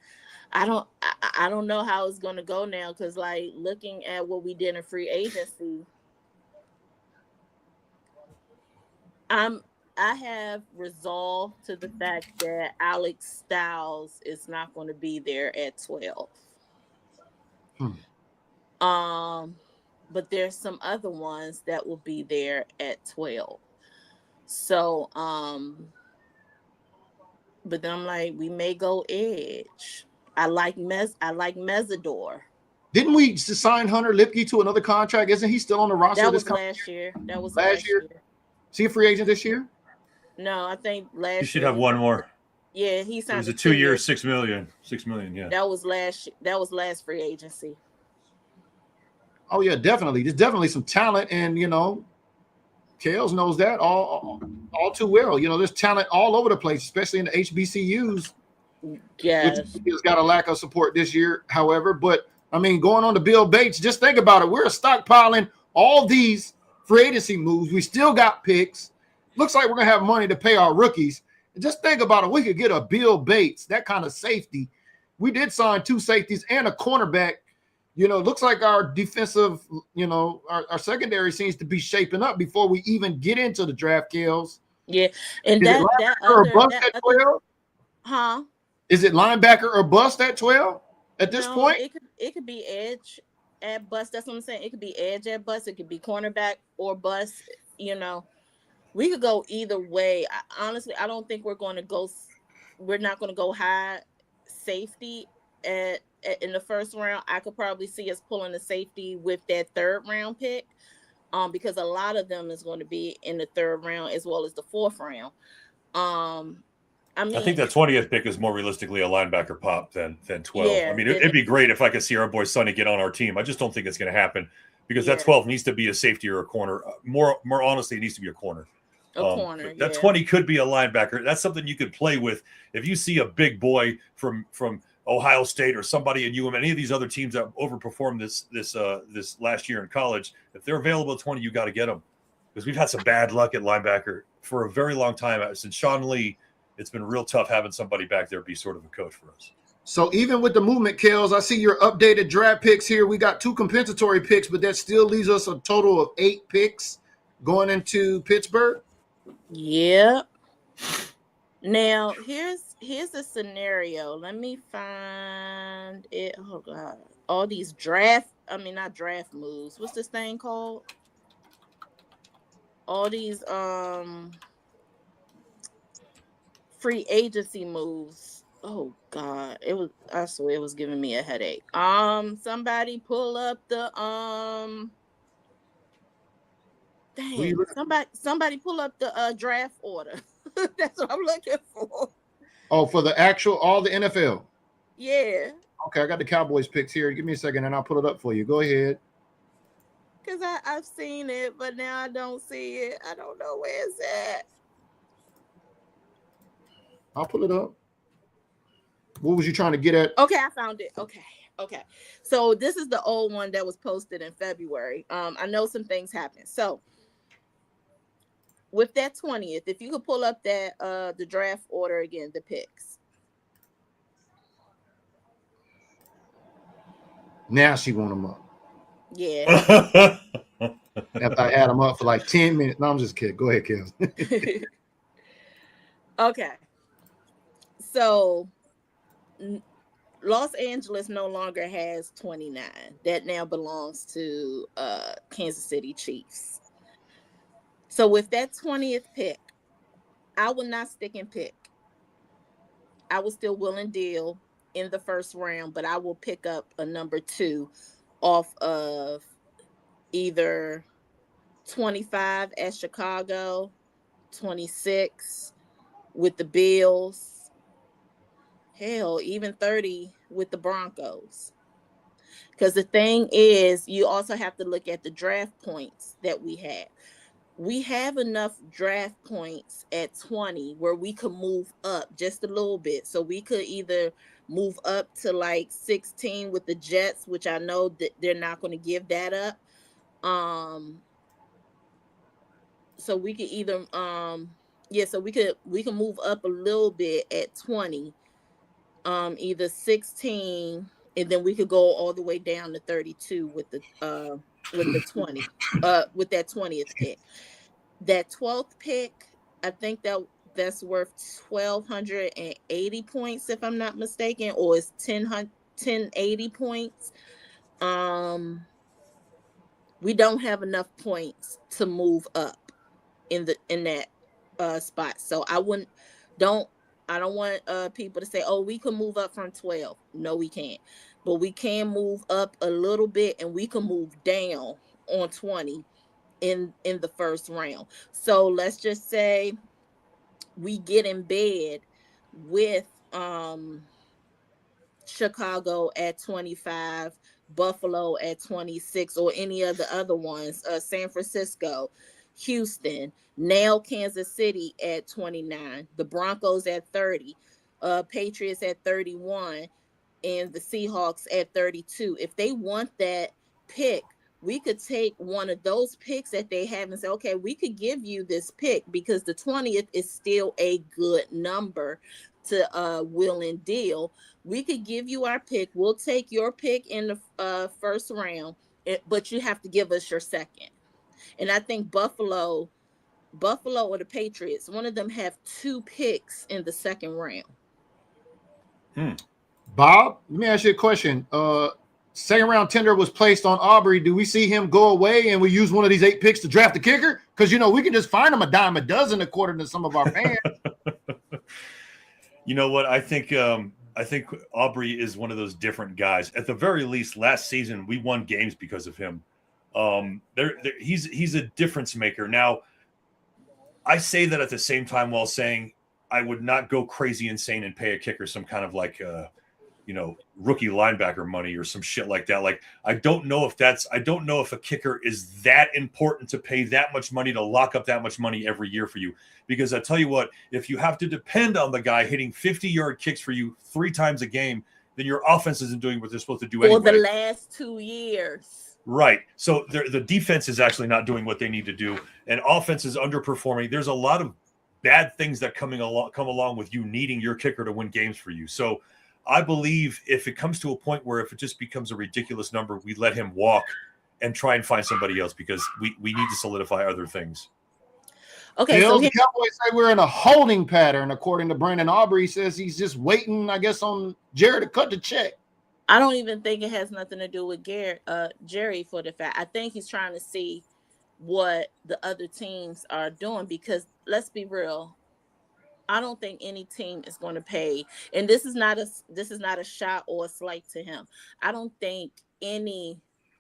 I don't know how it's gonna go now, because like looking at what we did in free agency, I have resolved to the fact that Alex Styles is not going to be there at 12. But there's some other ones that will be there at 12. So, but then I'm like, we may go edge. I like Mesidor. Didn't we sign Hunter Lipke to another contract? Isn't he still on the roster? That was last year. That was last year. Is he a free agent this year? No, I think last year. He should have one more. Yeah, he signed. It was a 2 year, $6 million. $6 million, yeah. That was last free agency. Oh yeah, definitely. There's definitely some talent, and KELZ knows that all too well. There's talent all over the place, especially in the HBCUs. Yes, which has got a lack of support this year, however. But I mean, going on to Bill Bates, just think about it. We're stockpiling all these free agency moves. We still got picks. Looks like we're gonna have money to pay our rookies. And just think about it. We could get a Bill Bates, that kind of safety. We did sign 2 safeties and a cornerback. Looks like our defensive, our secondary seems to be shaping up before we even get into the draft, KELZ. Yeah, and Is that or bust at 12? Huh? Is it linebacker or bust at 12 at this point? It could be edge at bust. That's what I'm saying. It could be edge at bust. It could be cornerback or bust. We could go either way. Honestly, I don't think we're not going to go high safety in the first round. I could probably see us pulling the safety with that 3rd round pick, because a lot of them is going to be in the 3rd round as well as the 4th round. I think that 20th pick is more realistically a linebacker pop than 12. Yeah, I mean, it'd be great if I could see our boy Sonny get on our team. I just don't think it's going to happen, because that 12 needs to be a safety or a corner. More honestly, it needs to be a corner. That 20 could be a linebacker. That's something you could play with. If you see a big boy from Ohio State or somebody in any of these other teams that overperformed this last year in college, if they're available at 20, you got to get them, because we've had some bad luck at linebacker for a very long time. Since Sean Lee, it's been real tough having somebody back there be sort of a coach for us. So even with the movement, KELZ, I see your updated draft picks here. We got 2 compensatory picks, but that still leaves us a total of 8 picks going into Pittsburgh. Yeah. Now here's a scenario. Let me find it. Oh God. All these not draft moves. What's this thing called? All these free agency moves. Oh God. I swear it was giving me a headache. Somebody pull up the somebody pull up the draft order. That's what I'm looking for. Oh, for all the NFL. Yeah. Okay, I got the Cowboys picks here. Give me a second and I'll pull it up for you. Go ahead. Because I've seen it, but now I don't see it. I don't know where it's at. I'll pull it up. What was you trying to get at? Okay, I found it. Okay. So this is the old one that was posted in February. I know some things happened. So with that 20th, if you could pull up that the draft order again, the picks. Now she want them up. Yeah. After I had them up for like 10 minutes. No, I'm just kidding. Go ahead, KELZ. Okay. So Los Angeles no longer has 29. That now belongs to Kansas City Chiefs. So with that 20th pick, I will not stick and pick. I will still will and deal in the first round, but I will pick up a number 2 off of either 25 at Chicago, 26 with the Bills. Hell, even 30 with the Broncos. Because the thing is, you also have to look at the draft points that we have. We have enough draft points at 20 where we could move up just a little bit. So we could either move up to like 16 with the Jets, which I know that they're not going to give that up. So we could either so we can move up a little bit at 20, either 16, and then we could go all the way down to 32 with the 20 with that 20th pick. That 12th pick, I think that's worth 1,280 points if I'm not mistaken, or it's 1080 points. We don't have enough points to move up in that spot. So I don't want people to say, oh, we can move up from 12. No, we can't. But we can move up a little bit, and we can move down on 20 in the first round. So let's just say we get in bed with Chicago at 25, Buffalo at 26, or any of the other ones, San Francisco, Houston, now Kansas City at 29, the Broncos at 30, Patriots at 31, and the Seahawks at 32. If they want that pick, we could take one of those picks that they have and say, okay, we could give you this pick because the 20th is still a good number to will and deal. We could give you our pick. We'll take your pick in the first round, but you have to give us your second. And I think Buffalo or the Patriots, one of them have 2 picks in the second round. Bob, let me ask you a question. Second round tender was placed on Aubrey. Do we see him go away and we use one of these 8 picks to draft a kicker? Because, we can just find him a dime a dozen, according to some of our fans. You know what? I think Aubrey is one of those different guys. At the very least, last season we won games because of him. He's a difference maker. Now, I say that at the same time while saying I would not go crazy insane and pay a kicker some kind of like rookie linebacker money or some shit like that. Like, I don't know if a kicker is that important to pay that much money to lock up that much money every year for you. Because I tell you what, if you have to depend on the guy hitting 50-yard kicks for you 3 times a game, then your offense isn't doing what they're supposed to do anyway. For the last 2 years. Right. So the defense is actually not doing what they need to do, and offense is underperforming. There's a lot of bad things that come along with you needing your kicker to win games for you. So I believe if it comes to a point where if it just becomes a ridiculous number, we let him walk and try and find somebody else because we need to solidify other things. Okay, so the Cowboys say we're in a holding pattern, according to Brandon Aubrey. He says he's just waiting, I guess, on Jerry to cut the check. I don't even think it has nothing to do with Jerry for the fact. I think he's trying to see what the other teams are doing because let's be real. I don't think any team is going to pay, and this is not a shot or a slight to him. I don't think any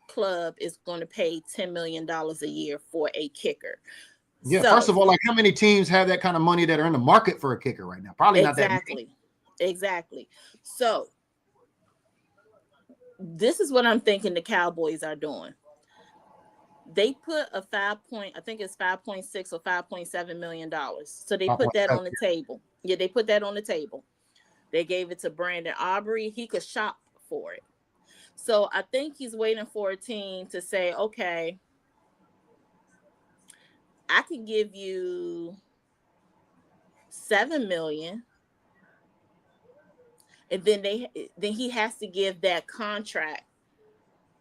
club is going to pay $10 million a year for a kicker. Yeah, so, first of all, like how many teams have that kind of money that are in the market for a kicker right now? Probably not that many. Exactly. So this is what I'm thinking the Cowboys are doing. They put a I think it's 5.6 or $5.7 million. So they put that on the table. Yeah, they put that on the table. They gave it to Brandon Aubrey. He could shop for it. So I think he's waiting for a team to say, okay, I can give you $7 million. And then he has to give that contract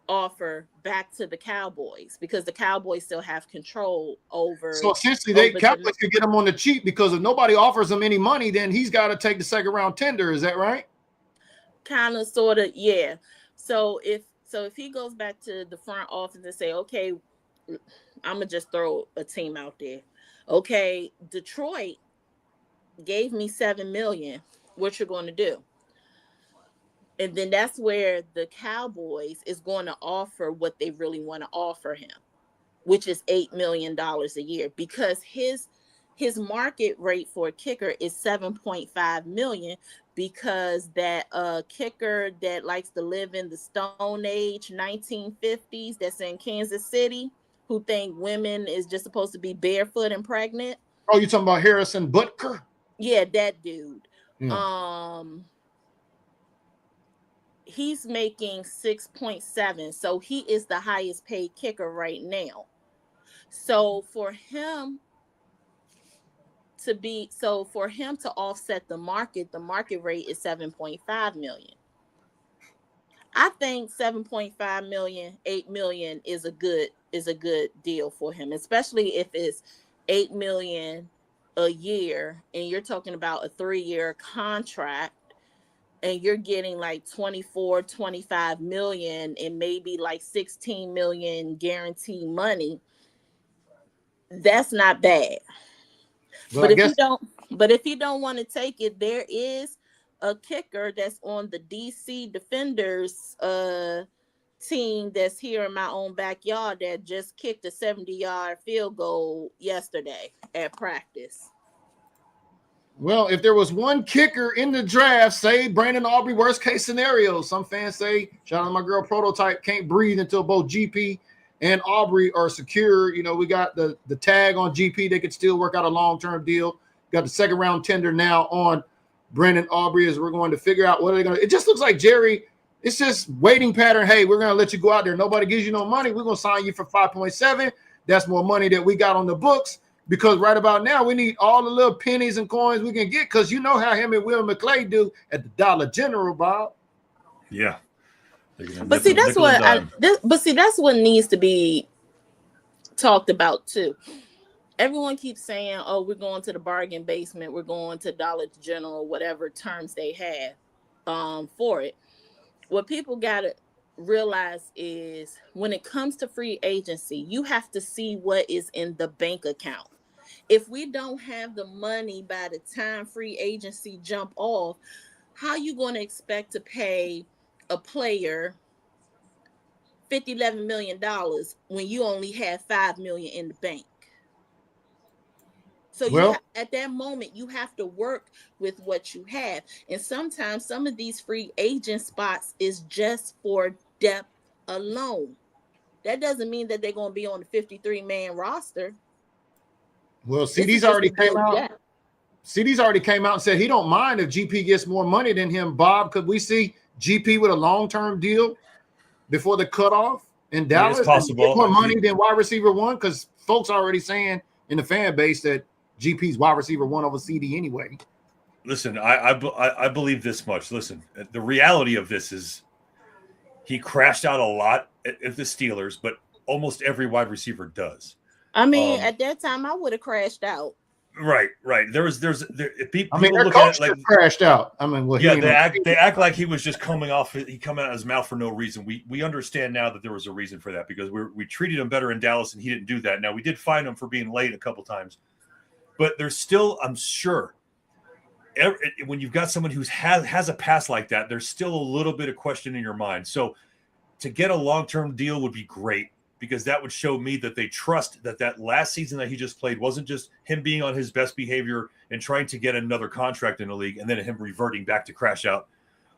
offer back to the Cowboys because the Cowboys still have control over. So essentially, Cowboys could get him on the cheap because if nobody offers him any money, then he's got to take the second round tender. Is that right? Kind of, sort of, yeah. So if he goes back to the front office and say, okay, I'm gonna just throw a team out there. Okay, Detroit gave me $7 million. What you're going to do? And then that's where the Cowboys is going to offer what they really want to offer him, which is $8 million a year, because his his market rate for a kicker is 7.5 million, because that kicker that likes to live in the Stone Age 1950s that's in Kansas City, who think women is just supposed to be barefoot and pregnant. Oh, you talking about Harrison Butker? Yeah, that dude. Yeah. He's making 6.7, so he is the highest paid kicker right now. So for him to offset the market rate is 7.5 million. I think 7.5 million, 8 million is a good deal for him, especially if it's 8 million a year and you're talking about a 3-year contract and you're getting like 24, 25 million and maybe like 16 million guaranteed money. That's not bad. But If you don't want to take it, there is a kicker that's on the DC Defenders team that's here in my own backyard that just kicked a 70-yard field goal yesterday at practice. Well, if there was one kicker in the draft, say Brandon Aubrey, worst case scenario. Some fans say, shout out to my girl Prototype, can't breathe until both GP and Aubrey are secure. You know, we got the tag on GP. They could still work out a long-term deal. Got the second round tender now on Brandon Aubrey as we're going to figure out what are they going to. It just looks like Jerry, it's just waiting pattern. Hey, we're going to let you go out there. Nobody gives you no money. We're going to sign you for 5.7. That's more money that we got on the books. Because right about now, we need all the little pennies and coins we can get, because you know how him and Will McClay do at the Dollar General, Bob. Yeah. But see, that's what needs to be talked about too. Everyone keeps saying, oh, we're going to the bargain basement, we're going to Dollar General, whatever terms they have for it. What people got to realize is when it comes to free agency, you have to see what is in the bank account. If we don't have the money by the time free agency jump off, how you going to expect to pay a player $11 million when you only have $5 million in the bank? So at that moment, you have to work with what you have. And sometimes some of these free agent spots is just for depth alone. That doesn't mean that they're going to be on the 53-man roster. Well, CD's already came out. CD's already came out and said he don't mind if GP gets more money than him. Bob, could we see GP with a long-term deal before the cutoff in Dallas? It's possible. More money than wide receiver one, because folks are already saying in the fan base that GP's wide receiver one over CD anyway. Listen, I believe this much. Listen, the reality of this is he crashed out a lot at the Steelers, but almost every wide receiver does. I mean, at that time, I would have crashed out. Right. People look at it like crashed out. I mean, they act like he was just coming out of his mouth for no reason. We understand now that there was a reason for that, because we treated him better in Dallas and he didn't do that. Now, we did fine him for being late a couple times, but there's still, I'm sure, when you've got someone who has a past like that, there's still a little bit of question in your mind. So to get a long-term deal would be great, because that would show me that they trust that last season that he just played wasn't just him being on his best behavior and trying to get another contract in the league and then him reverting back to crash out.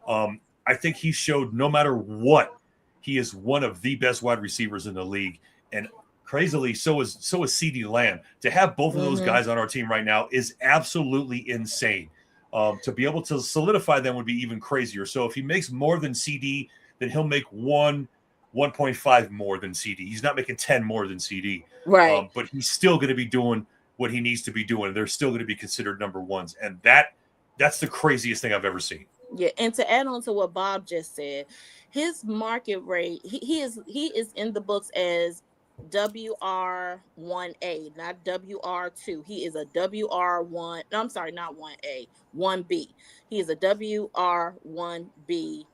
I think he showed no matter what, he is one of the best wide receivers in the league. And crazily, so is CeeDee Lamb. To have both of those guys on our team right now is absolutely insane. To be able to solidify them would be even crazier. So if he makes more than CD, then he'll make 1.5 more than CD. He's not making 10 more than CD. Right. But he's still going to be doing what he needs to be doing. They're still going to be considered number ones. And that's the craziest thing I've ever seen. Yeah. And to add on to what Bob just said, his market rate, he is in the books as WR1A, not WR2. He is a WR1. No, I'm sorry, not 1A, 1B. He is a WR1B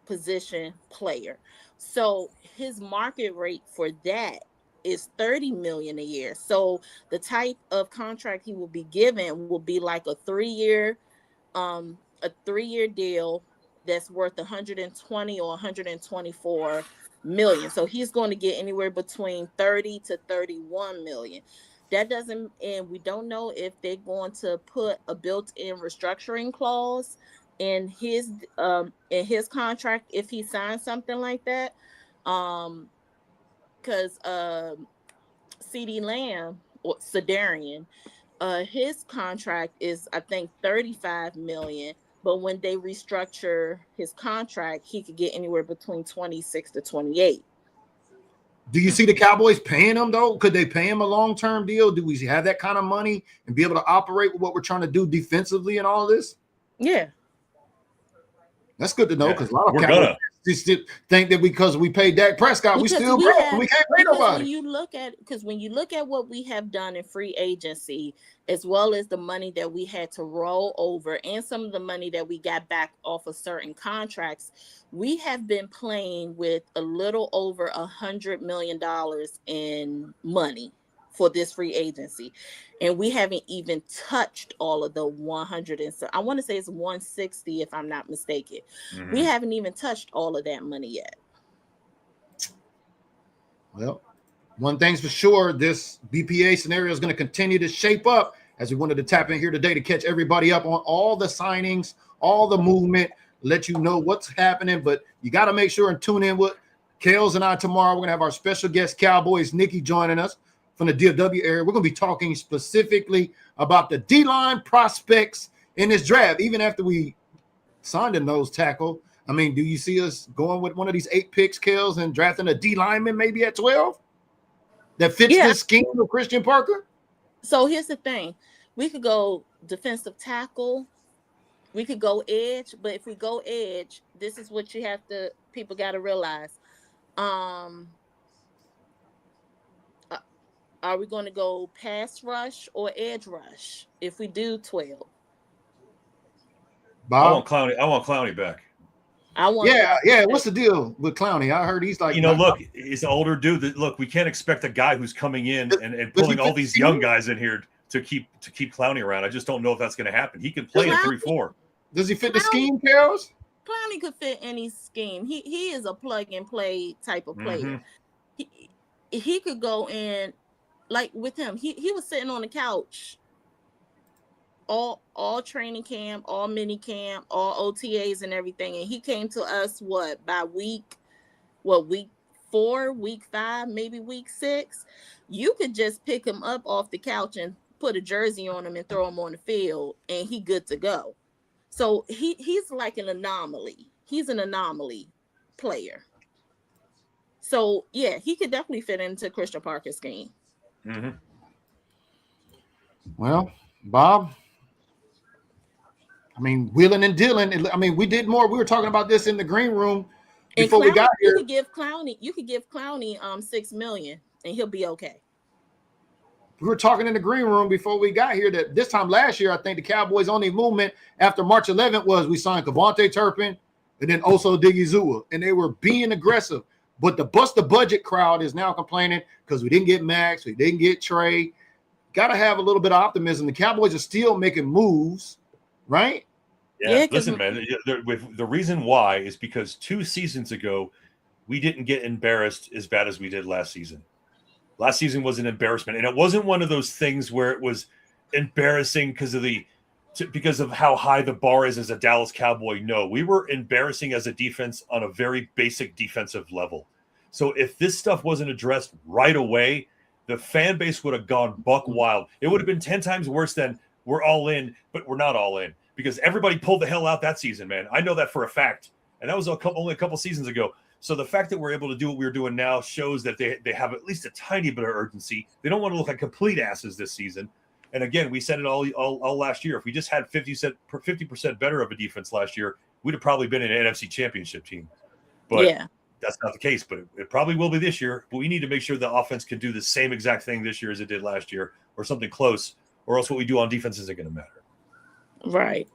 position player. So his market rate for that is $30 million a year. So the type of contract he will be given will be like a 3-year deal that's worth 120 or 124 million. So he's going to get anywhere between 30 to 31 million. That doesn't, and we don't know if they're going to put a built-in restructuring clause in his contract if he signs something like that. Because CD Lamb or Sedarian, his contract is I think 35 million, but when they restructure his contract, he could get anywhere between 26 to 28. Do you see the Cowboys paying him though? Could they pay him a long-term deal? Do we have that kind of money and be able to operate with what we're trying to do defensively and all this? Yeah. That's good to know, because a lot of We're Cowboys gonna. just think that because we paid Dak Prescott, we still broke. We can't pay nobody. When you look at what we have done in free agency, as well as the money that we had to roll over and some of the money that we got back off of certain contracts, we have been playing with a little over $100 million in money for this free agency, and we haven't even touched all of the 100 and so I want to say it's 160 if I'm not mistaken. We haven't even touched all of that money yet. Well, one thing's for sure, this BPA scenario is going to continue to shape up, as we wanted to tap in here today to catch everybody up on all the signings, all the movement, let you know what's happening. But you got to make sure and tune in with KELZ and I tomorrow. We're going to have our special guest Cowboys Nikki joining us from the DFW area. We're going to be talking specifically about the D-line prospects in this draft, even after we signed a nose tackle. I mean, do you see us going with one of these 8 picks, KELZ, and drafting a D lineman maybe at 12 that fits this scheme of Christian Parker? So here's the thing. We could go defensive tackle. We could go edge. But if we go edge, this is what people got to realize. Are we going to go pass rush or edge rush if we do 12? Bob? I want Clowney back. Yeah. What's the deal with Clowney? I heard he's like, look, he's an older dude. Look, we can't expect a guy who's coming in and pulling all these young guys in here to keep Clowney around. I just don't know if that's going to happen. He can play in 3-4. Does he fit the scheme, KELZ? Clowney could fit any scheme. He is a plug and play type of player. He could go in. Like with him, he was sitting on the couch all training camp, all mini camp, all OTAs and everything, and he came to us by week 4, week 5, maybe week 6. You could just pick him up off the couch and put a jersey on him and throw him on the field, and he good to go. So he's like an anomaly. He's an anomaly player. So yeah, he could definitely fit into Christian Parker's scheme. Well, Bob, I mean, wheeling and dealing. I mean, we did more. We were talking about this in the green room before we got here. You could give Clowney $6 million and he'll be okay. We were talking in the green room before we got here that this time last year, I think the Cowboys' only movement after March 11th was we signed Kavontae Turpin and then also Digizua, and they were being aggressive. But the bust the budget crowd is now complaining because we didn't get Max, we didn't get Trey. Got to have a little bit of optimism. The Cowboys are still making moves, right? Yeah, listen, man. The reason why is because 2 seasons ago, we didn't get embarrassed as bad as we did last season. Last season was an embarrassment, and it wasn't one of those things where it was embarrassing because of how high the bar is as a Dallas Cowboy. No, we were embarrassing as a defense on a very basic defensive level. So if this stuff wasn't addressed right away, the fan base would have gone buck wild. It would have been 10 times worse than we're all in, but we're not all in because everybody pulled the hell out that season, man. I know that for a fact. And that was only a couple seasons ago. So the fact that we're able to do what we're doing now shows that they have at least a tiny bit of urgency. They don't want to look like complete asses this season. And again, we said it all last year. If we just had 50% better of a defense last year, we'd have probably been an NFC championship team. But that's not the case. But it probably will be this year. But we need to make sure the offense can do the same exact thing this year as it did last year or something close, or else what we do on defense isn't going to matter. Right.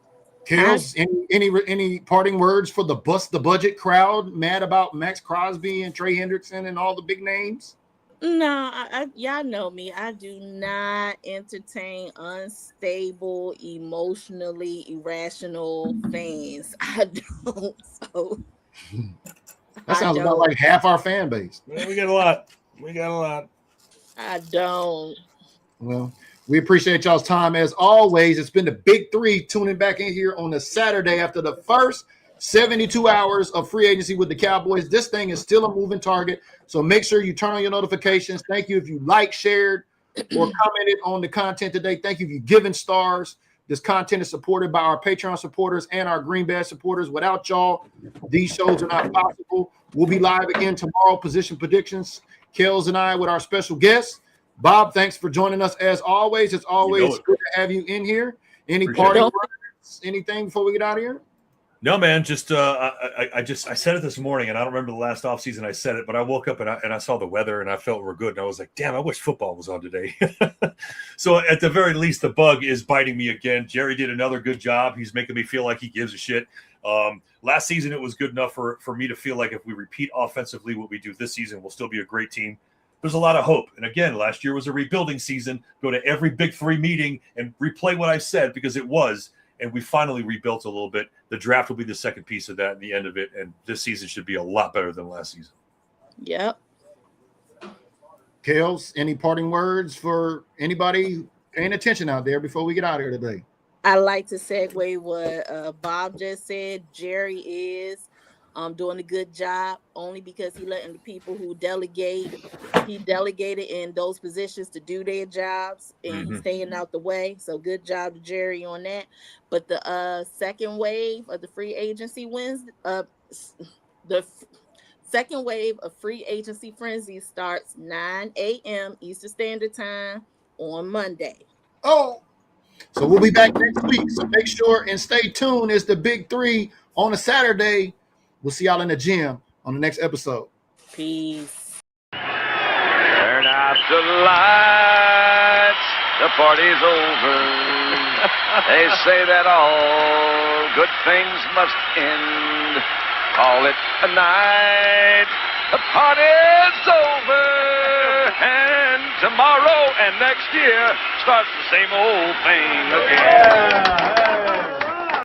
KELZ, any parting words for the bust the budget crowd mad about Max Crosby and Trey Hendrickson and all the big names? No, y'all know me. I do not entertain unstable, emotionally irrational fans. I don't. So that sounds about like half our fan base. We got a lot. I don't. Well, we appreciate y'all's time as always. It's been the Big Three tuning back in here on a Saturday after the first 72 hours of free agency with the Cowboys. This thing is still a moving target, so make sure you turn on your notifications. Thank you if you like, shared, or commented on the content today. Thank you if you've given stars. This content is supported by our Patreon supporters and our Green Badge supporters. Without y'all, these shows are not possible. We'll be live again tomorrow, Position Predictions. KELZ and I with our special guests. Bob, thanks for joining us as always. It's always good to have you in here. Any parting words? Anything before we get out of here? No, man. Just I said it this morning, and I don't remember the last offseason I said it, but I woke up and I saw the weather and I felt we're good, and I was like, damn, I wish football was on today. So at the very least, the bug is biting me again. Jerry did another good job. He's making me feel like he gives a shit. Last season, it was good enough for me to feel like if we repeat offensively what we do this season, we'll still be a great team. There's a lot of hope. And again, last year was a rebuilding season. Go to every Big Three meeting and replay what I said, because it was. And we finally rebuilt a little bit. The draft will be the second piece of that and the end of it. And this season should be a lot better than last season. Yep. KELZ, any parting words for anybody paying attention out there before we get out of here today? I like to segue what Bob just said. Jerry is doing a good job only because he letting the people who he delegated in those positions to do their jobs, and he's staying out the way. So good job to Jerry on that. But the second wave of the free agency the second wave of free agency frenzy starts 9 a.m. Eastern Standard Time on Monday. Oh, so we'll be back next week. So make sure and stay tuned. It's the Big Three on a Saturday. We'll see y'all in the gym on the next episode. Peace. Turn out the lights. The party's over. They say that all good things must end. Call it a night. The party's over. And tomorrow and next year starts the same old thing again.